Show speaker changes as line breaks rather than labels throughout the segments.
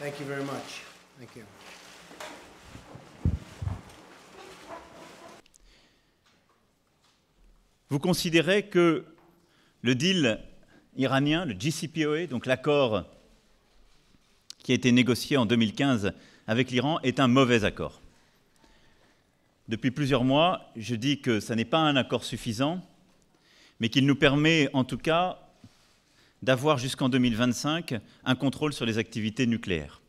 Thank you very much. Thank you.
Vous considérez que le deal iranien, le JCPOA, donc l'accord qui a été négocié en 2015 avec l'Iran, est un mauvais accord. Depuis plusieurs mois, je dis que ce n'est pas un accord suffisant, mais qu'il nous permet en tout cas d'avoir jusqu'en 2025 un contrôle sur les activités nucléaires.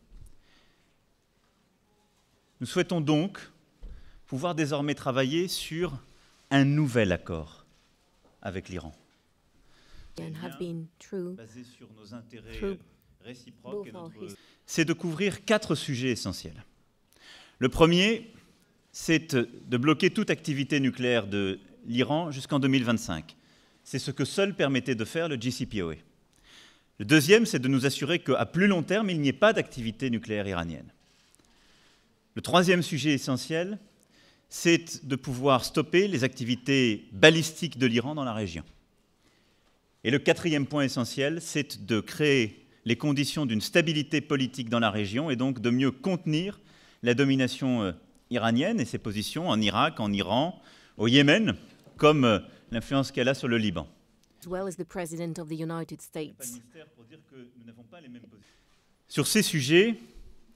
Nous souhaitons donc pouvoir désormais travailler sur un nouvel accord avec l'Iran. Basé sur nos intérêts réciproques et c'est de couvrir 4 sujets essentiels. Le premier, c'est de bloquer toute activité nucléaire de l'Iran jusqu'en 2025. C'est ce que seul permettait de faire le JCPOA. Le deuxième, c'est de nous assurer qu'à plus long terme, il n'y ait pas d'activité nucléaire iranienne. Le troisième sujet essentiel, c'est de pouvoir stopper les activités balistiques de l'Iran dans la région. Et le quatrième point essentiel, c'est de créer les conditions d'une stabilité politique dans la région et donc de mieux contenir la domination iranienne et ses positions en Irak, en Iran, au Yémen, comme l'influence qu'elle a sur le Liban. Sur ces sujets,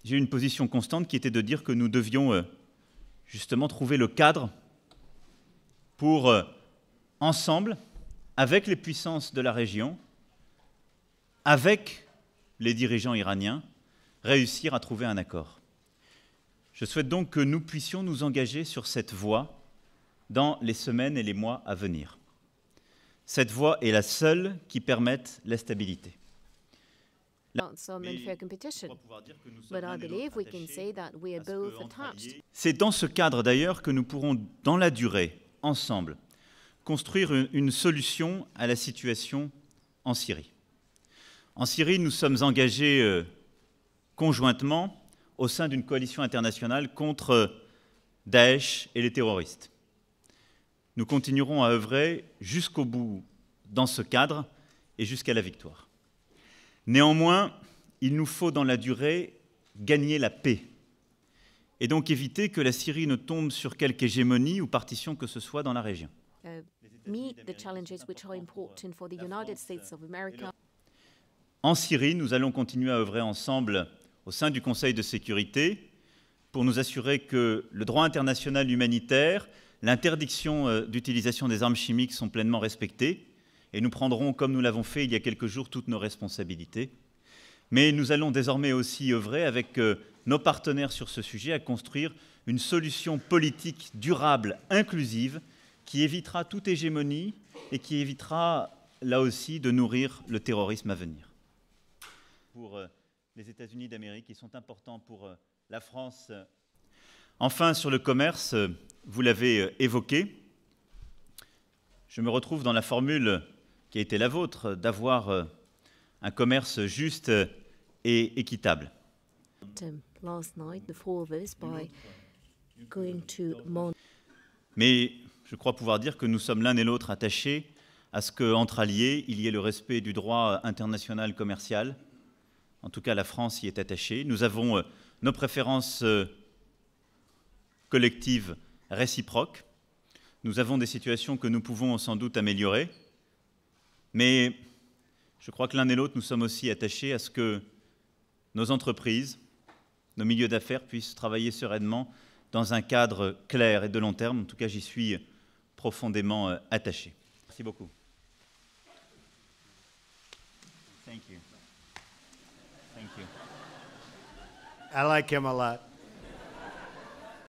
j'ai eu une position constante qui était de dire que nous devions justement trouver le cadre pour, ensemble, avec les puissances de la région, avec les dirigeants iraniens, réussir à trouver un accord. Je souhaite donc que nous puissions nous engager sur cette voie dans les semaines et les mois à venir. Cette voie est la seule qui permette la stabilité. C'est dans ce cadre d'ailleurs que nous pourrons, dans la durée, ensemble, construire une solution à la situation en Syrie. En Syrie, nous sommes engagés conjointement au sein d'une coalition internationale contre Daesh et les terroristes. Nous continuerons à œuvrer jusqu'au bout dans ce cadre et jusqu'à la victoire. Néanmoins, il nous faut dans la durée gagner la paix et donc éviter que la Syrie ne tombe sur quelque hégémonie ou partition que ce soit dans la région. En Syrie, nous allons continuer à œuvrer ensemble au sein du Conseil de sécurité pour nous assurer que le droit international humanitaire, l'interdiction d'utilisation des armes chimiques sont pleinement respectés et nous prendrons, comme nous l'avons fait il y a quelques jours, toutes nos responsabilités. Mais nous allons désormais aussi œuvrer avec nos partenaires sur ce sujet à construire une solution politique durable, inclusive, qui évitera toute hégémonie et qui évitera, là aussi, de nourrir le terrorisme à venir. Pour les États-Unis d'Amérique, qui sont importants pour la France. Enfin, sur le commerce, vous l'avez évoqué, je me retrouve dans la formule qui a été la vôtre, d'avoir un commerce juste et équitable. Mais je crois pouvoir dire que nous sommes l'un et l'autre attachés à ce qu'entre alliés, il y ait le respect du droit international commercial. En tout cas, la France y est attachée. Nous avons nos préférences collectives réciproques. Nous avons des situations que nous pouvons sans doute améliorer. Mais je crois que l'un et l'autre, nous sommes aussi attachés à ce que nos entreprises, nos milieux d'affaires puissent travailler sereinement dans un cadre clair et de long terme. En tout cas, j'y suis profondément attaché. Merci beaucoup.
Thank you. I like him a lot.